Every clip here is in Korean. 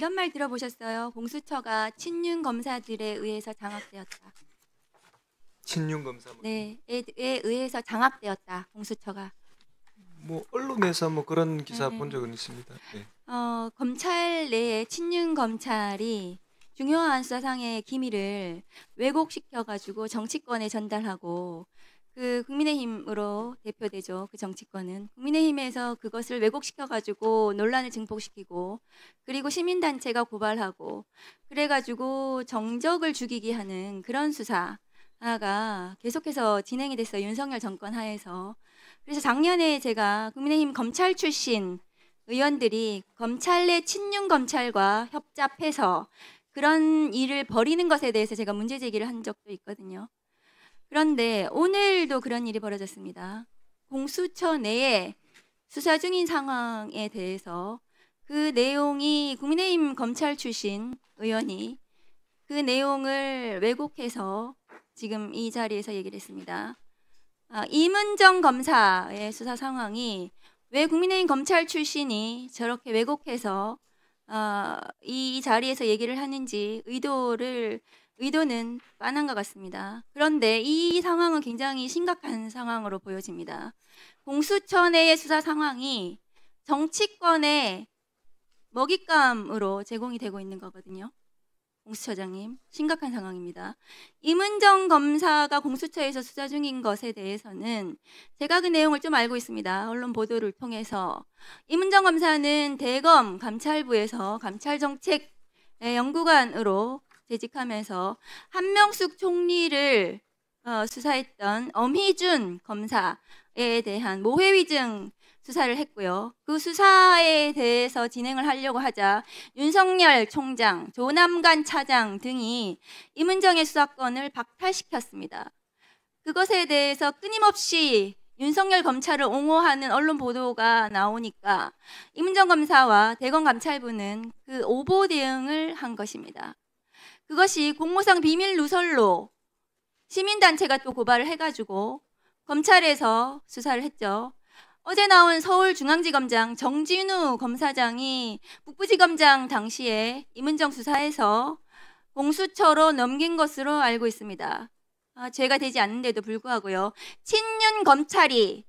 이런 말 들어보셨어요? 공수처가 친윤 검사들에 의해서 장악되었다. 친윤 검사 네, 에 의해서 장악되었다. 공수처가. 뭐 언론에서 뭐 그런 기사 네. 본 적은 있습니다. 네. 검찰 내에 친윤 검찰이 중요한 수사상의 기밀을 왜곡시켜가지고 정치권에 전달하고 그 국민의힘으로 대표되죠. 그 정치권은 국민의힘에서 그것을 왜곡시켜가지고 논란을 증폭시키고 그리고 시민단체가 고발하고 그래가지고 정적을 죽이게 하는 그런 수사가 계속해서 진행이 됐어요. 윤석열 정권 하에서. 그래서 작년에 제가 국민의힘 검찰 출신 의원들이 검찰 내 친윤 검찰과 협잡해서 그런 일을 벌이는 것에 대해서 제가 문제 제기를 한 적도 있거든요. 그런데 오늘도 그런 일이 벌어졌습니다. 공수처 내에 수사 중인 상황에 대해서 그 내용이 국민의힘 검찰 출신 의원이 그 내용을 왜곡해서 지금 이 자리에서 얘기를 했습니다. 이문정 검사의 수사 상황이 왜 국민의힘 검찰 출신이 저렇게 왜곡해서 이 자리에서 얘기를 하는지 의도는 빤한 것 같습니다. 그런데 이 상황은 굉장히 심각한 상황으로 보여집니다. 공수처 내의 수사 상황이 정치권의 먹잇감으로 제공이 되고 있는 거거든요. 공수처장님, 심각한 상황입니다. 이문정 검사가 공수처에서 수사 중인 것에 대해서는 제가 그 내용을 좀 알고 있습니다. 언론 보도를 통해서. 이문정 검사는 대검 감찰부에서 감찰정책 연구관으로 재직하면서 한명숙 총리를 수사했던 엄희준 검사에 대한 모해위증 수사를 했고요. 그 수사에 대해서 진행을 하려고 하자 윤석열 총장, 조남관 차장 등이 이문정의 수사권을 박탈시켰습니다. 그것에 대해서 끊임없이 윤석열 검찰을 옹호하는 언론 보도가 나오니까 이문정 검사와 대검 감찰부는 그 오보 대응을 한 것입니다. 그것이 공무상 비밀 누설로 시민단체가 또 고발을 해가지고 검찰에서 수사를 했죠. 어제 나온 서울중앙지검장 정진우 검사장이 북부지검장 당시에 이문정 수사에서 공수처로 넘긴 것으로 알고 있습니다. 죄가 되지 않는데도 불구하고요. 친윤 검찰이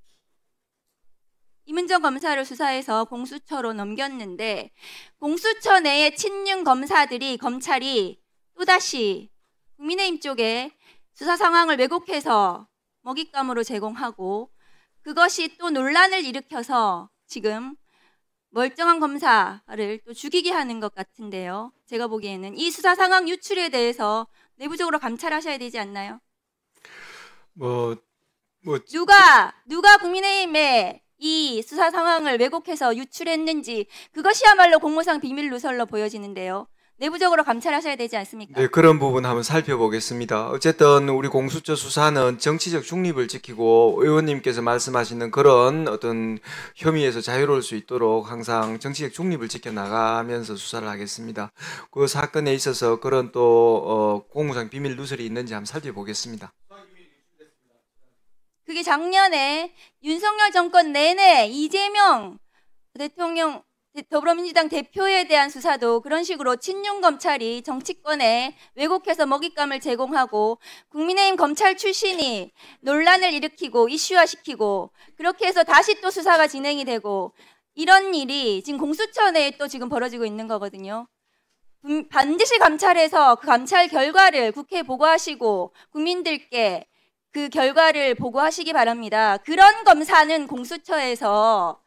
이문정 검사를 수사해서 공수처로 넘겼는데 공수처 내의 친윤 검찰이 또다시 국민의힘 쪽에 수사 상황을 왜곡해서 먹잇감으로 제공하고 그것이 또 논란을 일으켜서 지금 멀쩡한 검사를 또 죽이게 하는 것 같은데요. 제가 보기에는 이 수사 상황 유출에 대해서 내부적으로 감찰하셔야 되지 않나요? 누가 국민의힘에 이 수사 상황을 왜곡해서 유출했는지 그것이야말로 공무상 비밀 누설로 보여지는데요. 내부적으로 감찰하셔야 되지 않습니까? 네, 그런 부분 한번 살펴보겠습니다. 어쨌든 우리 공수처 수사는 정치적 중립을 지키고 의원님께서 말씀하시는 그런 어떤 혐의에서 자유로울 수 있도록 항상 정치적 중립을 지켜나가면서 수사를 하겠습니다. 그 사건에 있어서 그런 또 공무상 비밀 누설이 있는지 한번 살펴보겠습니다. 그게 작년에 윤석열 정권 내내 이재명 대통령 더불어민주당 대표에 대한 수사도 그런 식으로 친윤 검찰이 정치권에 왜곡해서 먹잇감을 제공하고 국민의힘 검찰 출신이 논란을 일으키고 이슈화시키고 그렇게 해서 다시 또 수사가 진행이 되고 이런 일이 지금 공수처 내에 또 지금 벌어지고 있는 거거든요. 반드시 감찰해서 그 감찰 결과를 국회에 보고하시고 국민들께 그 결과를 보고하시기 바랍니다. 그런 검사는 공수처에서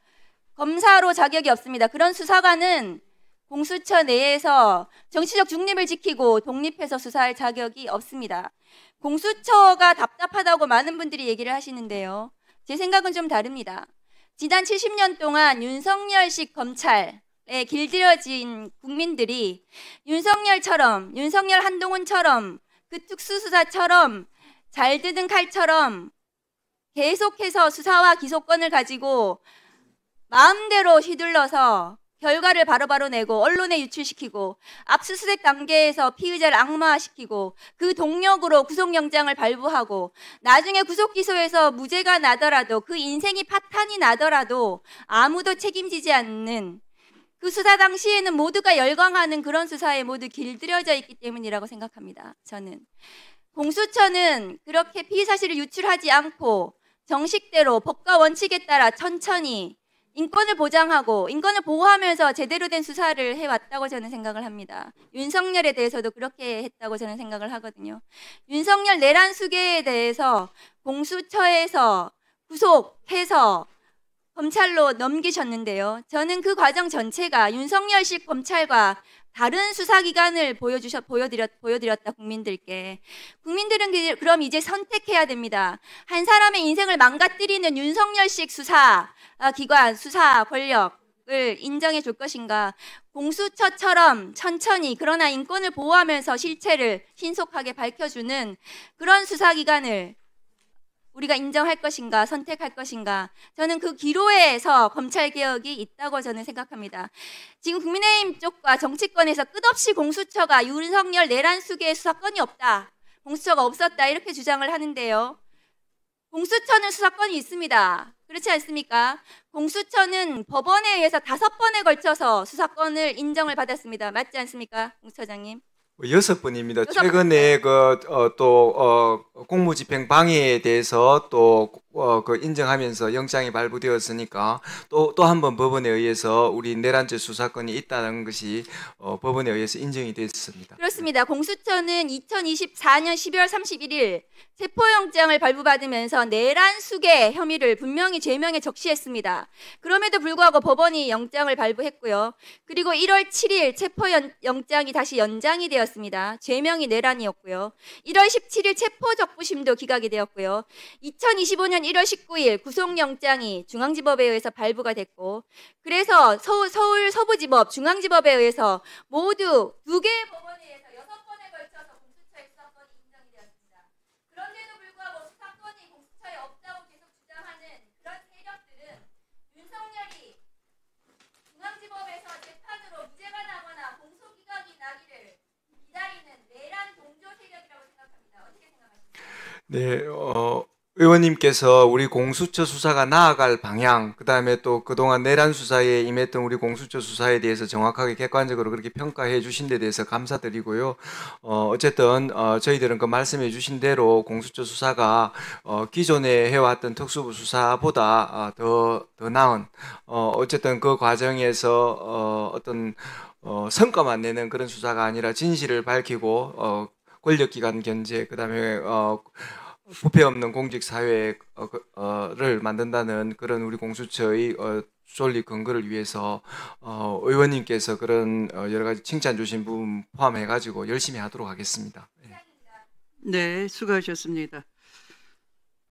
검사로 자격이 없습니다. 그런 수사관은 공수처 내에서 정치적 중립을 지키고 독립해서 수사할 자격이 없습니다. 공수처가 답답하다고 많은 분들이 얘기를 하시는데요. 제 생각은 좀 다릅니다. 지난 70년 동안 윤석열식 검찰에 길들여진 국민들이 윤석열 한동훈처럼 그 특수수사처럼 잘 드는 칼처럼 계속해서 수사와 기소권을 가지고 마음대로 휘둘러서 결과를 바로바로 내고 언론에 유출시키고 압수수색 단계에서 피의자를 악마화시키고 그 동력으로 구속영장을 발부하고 나중에 구속기소해서 무죄가 나더라도 그 인생이 파탄이 나더라도 아무도 책임지지 않는 그 수사 당시에는 모두가 열광하는 그런 수사에 모두 길들여져 있기 때문이라고 생각합니다. 저는. 공수처는 그렇게 피의 사실을 유출하지 않고 정식대로 법과 원칙에 따라 천천히 인권을 보장하고 인권을 보호하면서 제대로 된 수사를 해왔다고 저는 생각을 합니다. 윤석열에 대해서도 그렇게 했다고 저는 생각을 하거든요. 윤석열 내란 수계에 대해서 공수처에서 구속해서 검찰로 넘기셨는데요. 저는 그 과정 전체가 윤석열식 검찰과 다른 수사기관을 보여드렸다 국민들께. 국민들은 그럼 이제 선택해야 됩니다. 한 사람의 인생을 망가뜨리는 윤석열식 수사기관, 수사 권력을 인정해 줄 것인가. 공수처처럼 천천히 그러나 인권을 보호하면서 실체를 신속하게 밝혀주는 그런 수사기관을 우리가 인정할 것인가, 선택할 것인가. 저는 그 기로에서 검찰개혁이 있다고 저는 생각합니다. 지금 국민의힘 쪽과 정치권에서 끝없이 공수처가 윤석열 내란 수계의 수사권이 없다. 공수처가 없었다. 이렇게 주장을 하는데요. 공수처는 수사권이 있습니다. 그렇지 않습니까? 공수처는 법원에 의해서 5번에 걸쳐서 수사권을 인정을 받았습니다. 맞지 않습니까? 공수처장님. 6번입니다. 최근에 공무집행 방해에 대해서 그 인정하면서 영장이 발부되었으니까 또 한 번 법원에 의해서 우리 내란죄 수사권이 있다는 것이 법원에 의해서 인정이 됐습니다. 그렇습니다. 공수처는 2024년 12월 31일 체포영장을 발부받으면서 내란 수계 혐의를 분명히 죄명에 적시했습니다. 그럼에도 불구하고 법원이 영장을 발부했고요. 그리고 1월 7일 체포영장이 다시 연장이 되었습니다. 죄명이 내란이었고요. 1월 17일 체포적부심도 기각이 되었고요. 2025년 1월 19일 구속영장이 중앙지법에 의해서 발부가 됐고, 그래서 서울 서부지법, 중앙지법에 의해서 모두 2개의 법원에 의해서 6번에 걸쳐서 공수처의 수사권이 인정이 되었습니다. 그런데도 불구하고 수사권이 공수처에 없다고 계속 주장하는 그런 세력들은 윤석열이 중앙지법에서 재판으로 무죄가 나거나 공소기각이 나기를 기다리는 내란 동조 세력이라고 생각합니다. 어떻게 생각하십니까? 네, 의원님께서 우리 공수처 수사가 나아갈 방향, 그 다음에 또 그동안 내란 수사에 임했던 우리 공수처 수사에 대해서 정확하게 객관적으로 그렇게 평가해 주신 데 대해서 감사드리고요. 어쨌든 저희들은 그 말씀해 주신 대로 공수처 수사가 기존에 해왔던 특수부 수사보다 더 나은, 어쨌든 그 과정에서 어떤 성과만 내는 그런 수사가 아니라 진실을 밝히고 권력기관 견제, 그 다음에 부패 없는 공직 사회를 만든다는 그런 우리 공수처의 존립 근거를 위해서 의원님께서 그런 여러 가지 칭찬 주신 부분 포함해 가지고 열심히 하도록 하겠습니다. 네, 수고하셨습니다.